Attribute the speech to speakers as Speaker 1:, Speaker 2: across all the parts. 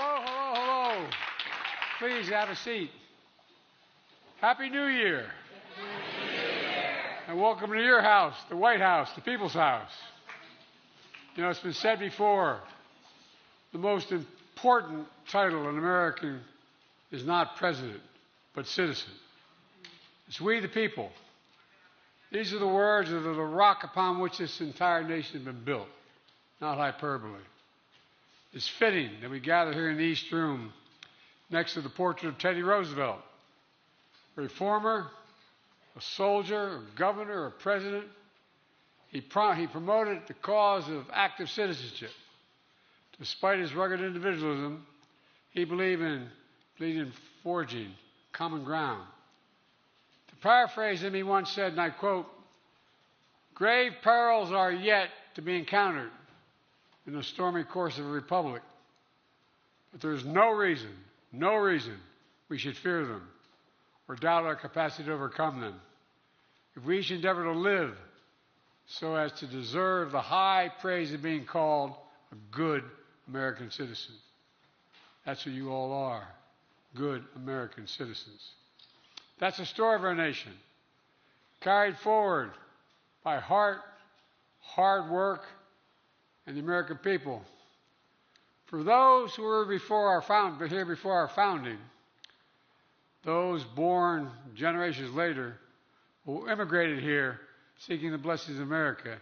Speaker 1: Hello, hello, hello. Please have a seat. Happy New Year. And welcome to your house, the White House, the People's House. You know, it's been said before, the most important title in America is not president, but citizen. It's we the people. These are the words of the rock upon which this entire nation has been built, not hyperbole. It's fitting that we gather here in the East Room next to the portrait of Teddy Roosevelt, a reformer, a soldier, a governor, a president. He promoted the cause of active citizenship. Despite his rugged individualism, he believed in forging common ground. To paraphrase him, he once said, and I quote, "Grave perils are yet to be encountered in the stormy course of a republic, but there's no reason we should fear them or doubt our capacity to overcome them. If we each endeavor to live so as to deserve the high praise of being called a good American citizen." That's who you all are, good American citizens. That's the story of our nation, carried forward by heart, hard work, and the American people. For those who were here before our founding, those born generations later who immigrated here seeking the blessings of America,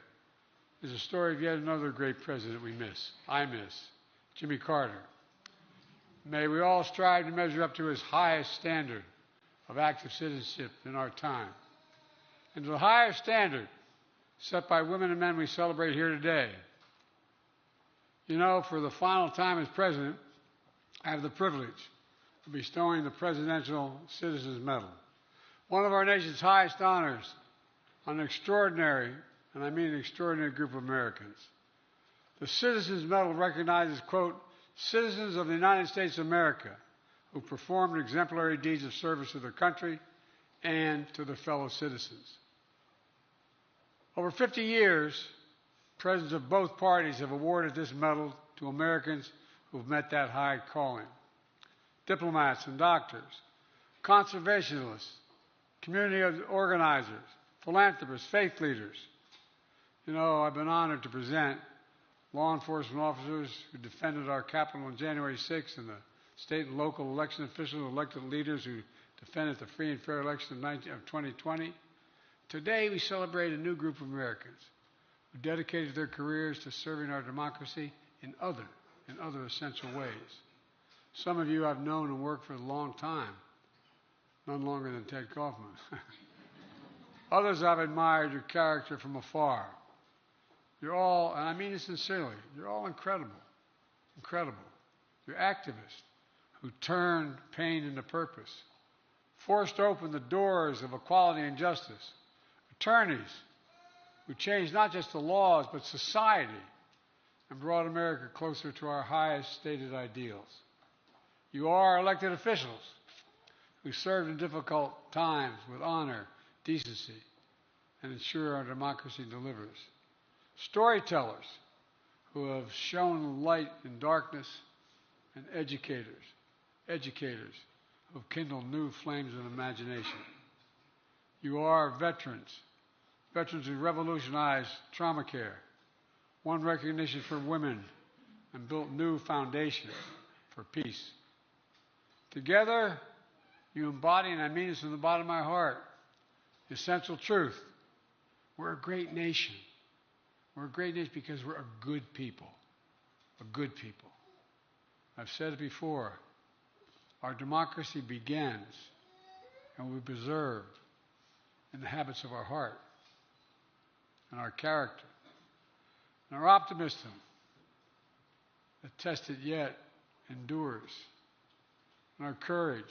Speaker 1: is a story of yet another great president I miss, Jimmy Carter. May we all strive to measure up to his highest standard of active citizenship in our time, and to the highest standard set by women and men we celebrate here today. You know, for the final time as president, I have the privilege of bestowing the Presidential Citizens Medal, one of our nation's highest honors, on an extraordinary, and I mean an extraordinary group of Americans. The Citizens Medal recognizes, quote, citizens of the United States of America who performed exemplary deeds of service to their country and to their fellow citizens. Over 50 years, presidents of both parties have awarded this medal to Americans who have met that high calling. Diplomats and doctors, conservationists, community organizers, philanthropists, faith leaders. You know, I've been honored to present law enforcement officers who defended our Capitol on January 6th and the state and local election officials, elected leaders who defended the free and fair election of 2020. Today, we celebrate a new group of Americans who dedicated their careers to serving our democracy in other essential ways. Some of you I've known and worked for a long time, none longer than Ted Kaufman. Others I've admired your character from afar. You're all, and I mean it sincerely, you're all incredible. You're activists who turned pain into purpose, forced open the doors of equality and justice, attorneys who changed not just the laws but society and brought America closer to our highest stated ideals. You are elected officials who served in difficult times with honor, decency, and ensure our democracy delivers. Storytellers who have shown light in darkness, and educators who have kindled new flames of imagination. You are veterans who revolutionized trauma care, won recognition for women, and built new foundations for peace. Together, you embody, and I mean this from the bottom of my heart, the essential truth. We're a great nation. We're a great nation because we're a good people. A good people. I've said it before. Our democracy begins and will be preserved in the habits of our heart and our character and our optimism that tested yet endures, and our courage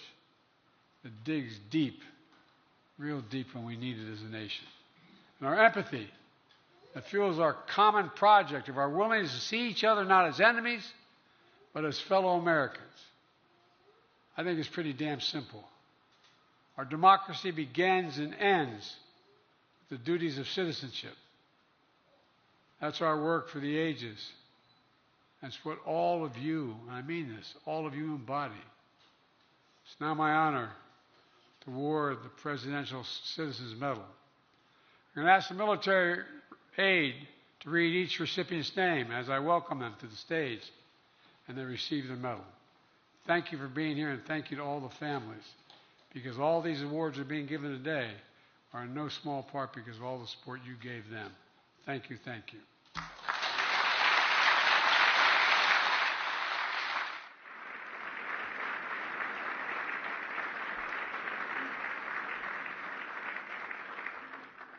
Speaker 1: that digs deep, real deep when we need it as a nation, and our empathy that fuels our common project of our willingness to see each other not as enemies, but as fellow Americans. I think it's pretty damn simple. Our democracy begins and ends with the duties of citizenship. That's our work for the ages. That's what all of you, and I mean this, all of you embody. It's now my honor to award the Presidential Citizens Medal. I'm going to ask the military aide to read each recipient's name as I welcome them to the stage and they receive the medal. Thank you for being here, and thank you to all the families, because all these awards are being given today are in no small part because of all the support you gave them. Thank you, thank you.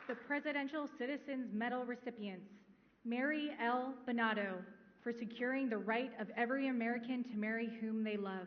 Speaker 2: The Presidential Citizens Medal recipients: Mary L. Bonato, for securing the right of every American to marry whom they love.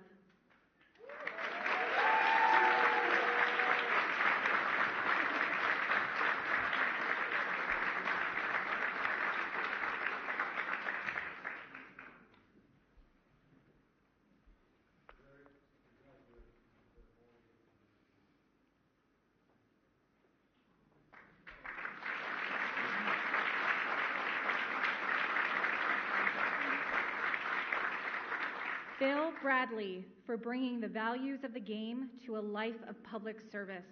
Speaker 2: Bill Bradley, for bringing the values of the game to a life of public service.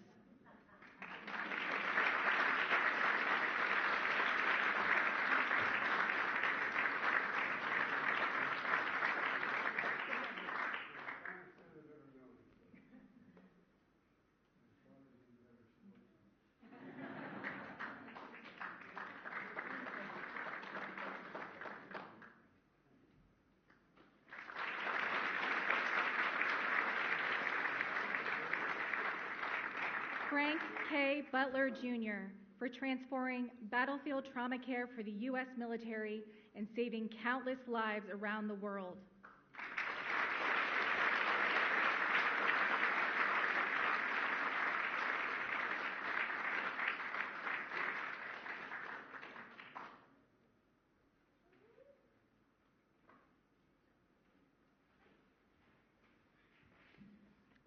Speaker 2: Frank K. Butler, Jr., for transforming battlefield trauma care for the U.S. military and saving countless lives around the world.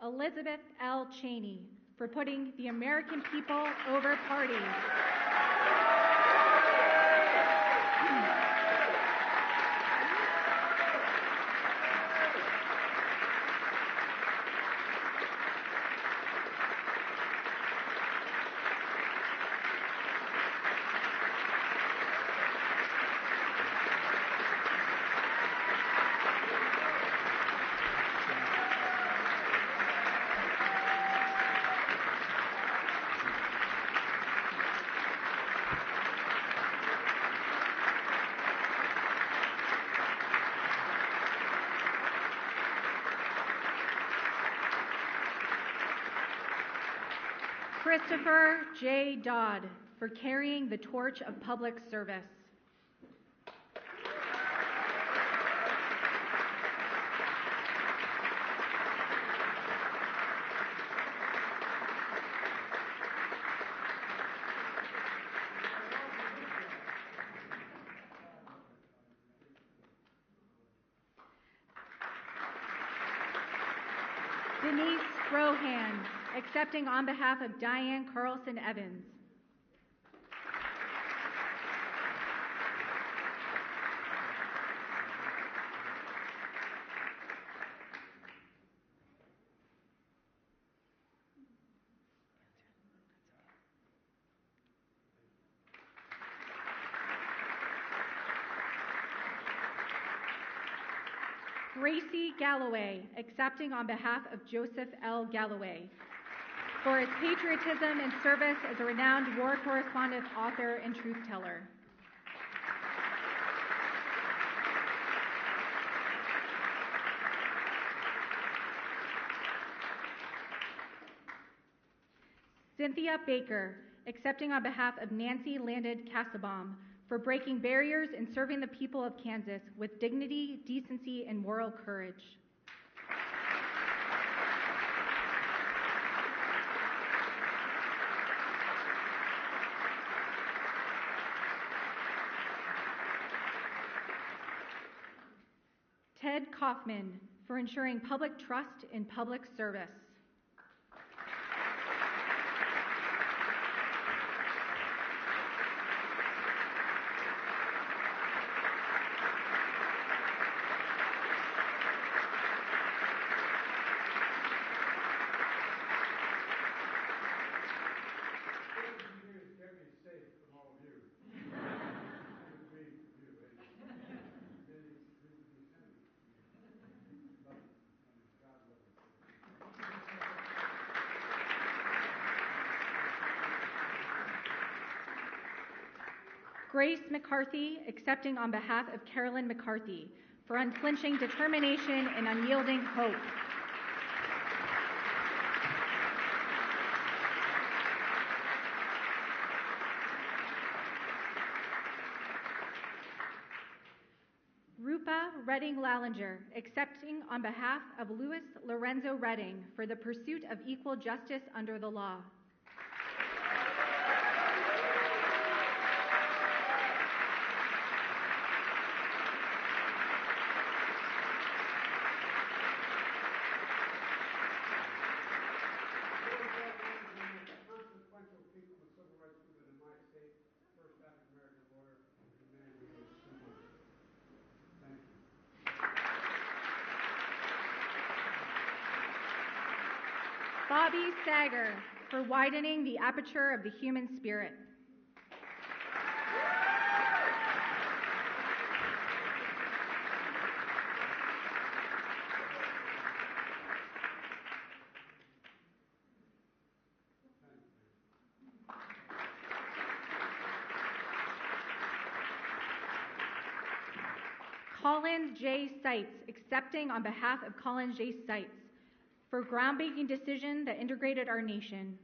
Speaker 2: Elizabeth L. Cheney, for putting the American people over parties. Christopher J. Dodd, for carrying the torch of public service. Denise Rohan, accepting on behalf of Diane Carlson Evans. Gracie Galloway, accepting on behalf of Joseph L. Galloway, for his patriotism and service as a renowned war correspondent, author, and truth teller. Cynthia Baker, accepting on behalf of Nancy Landed Cassabaum, for breaking barriers and serving the people of Kansas with dignity, decency, and moral courage. Ted Kaufman, for ensuring public trust in public service. Grace McCarthy, accepting on behalf of Carolyn McCarthy, for unflinching determination and unyielding hope. Rupa Redding Lallinger, accepting on behalf of Louis Lorenzo Redding for the pursuit of equal justice under the law. Bobby Sager, for widening the aperture of the human spirit. Collins J. Seitz, accepting on behalf of Collins J. Seitz, for groundbreaking decision that integrated our nation.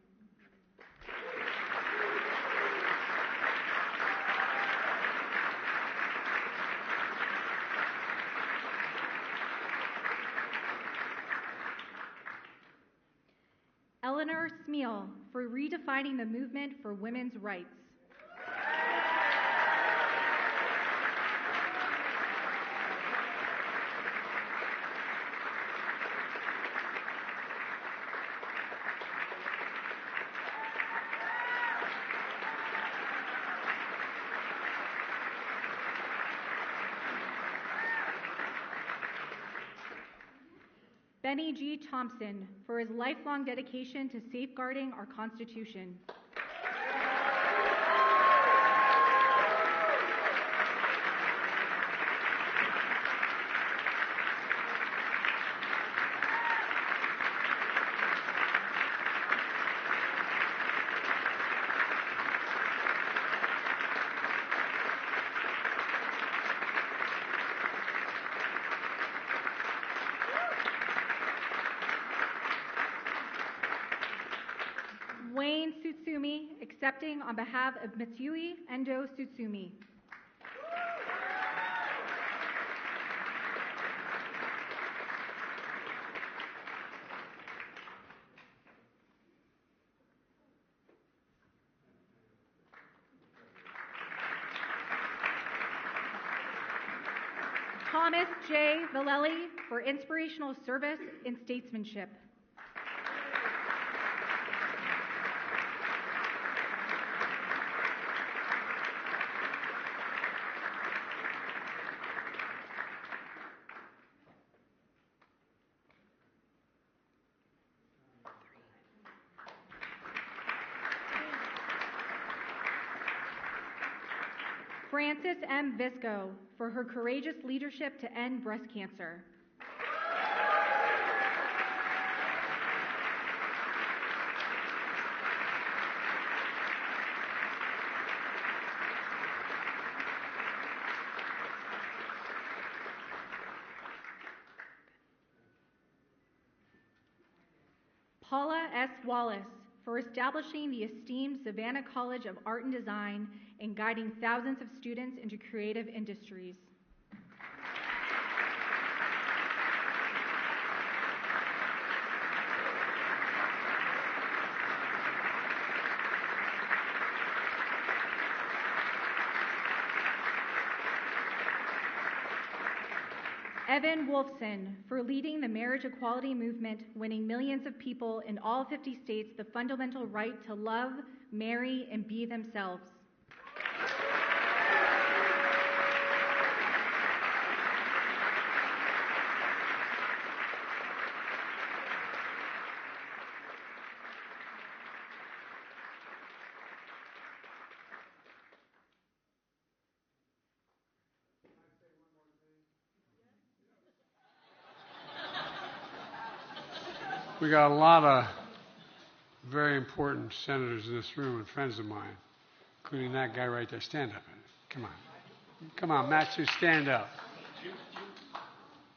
Speaker 2: Eleanor Smeal, for redefining the movement for women's rights. Bennie G. Thompson, for his lifelong dedication to safeguarding our Constitution. Wayne Tsutsumi, accepting on behalf of Matsui Endo Tsutsumi. Thomas J. Vallely, for inspirational service and statesmanship. Frances M. Visco, for her courageous leadership to end breast cancer. Paula S. Wallace, for establishing the esteemed Savannah College of Art and Design and guiding thousands of students into creative industries. Evan Wolfson, for leading the marriage equality movement, winning millions of people in all 50 states the fundamental right to love, marry, and be themselves.
Speaker 1: We got a lot of very important senators in this room and friends of mine, including that guy right there. Stand up. Come on. Come on, Matthew, stand up.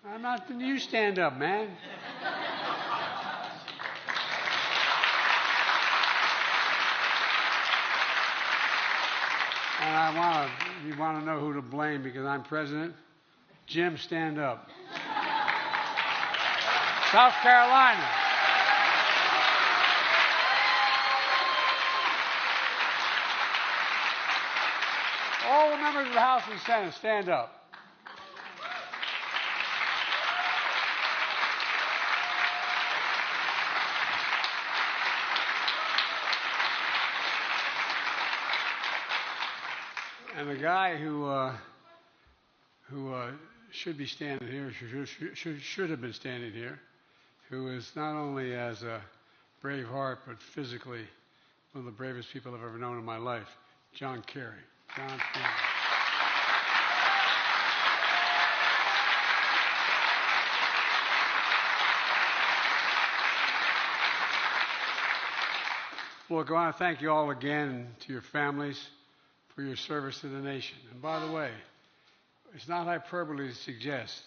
Speaker 1: I'm not, you stand up, man. And you want to know who to blame because I'm president? Jim, stand up. South Carolina. All the members of the House and Senate, stand up. And the guy who should be standing here, should have been standing here, who is not only as a brave heart, but physically one of the bravest people I've ever known in my life, John Kerry. John Kerry. Look, I want to thank you all again and to your families for your service to the nation. And by the way, it's not hyperbole to suggest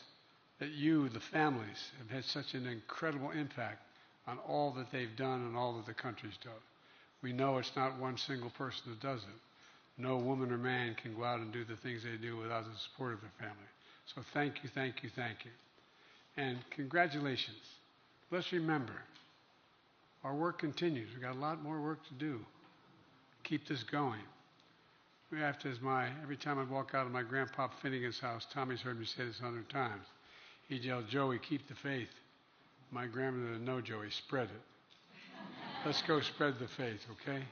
Speaker 1: that you, the families, have had such an incredible impact on all that they've done and all that the country's done. We know it's not one single person that does it. No woman or man can go out and do the things they do without the support of their family. So thank you, thank you, thank you. And congratulations. Let's remember, our work continues. We've got a lot more work to do. Keep this going. We have to, every time I walk out of my Grandpa Finnegan's house, Tommy's heard me say this 100 times. He'd yell, Joey, keep the faith. My grandmother, no, Joey, spread it. Let's go spread the faith, okay?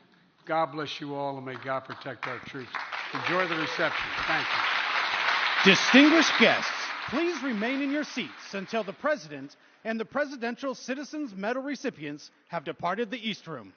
Speaker 1: God bless you all, and may God protect our troops. Enjoy the reception. Thank you.
Speaker 3: Distinguished guests, please remain in your seats until the President and the Presidential Citizens Medal recipients have departed the East Room.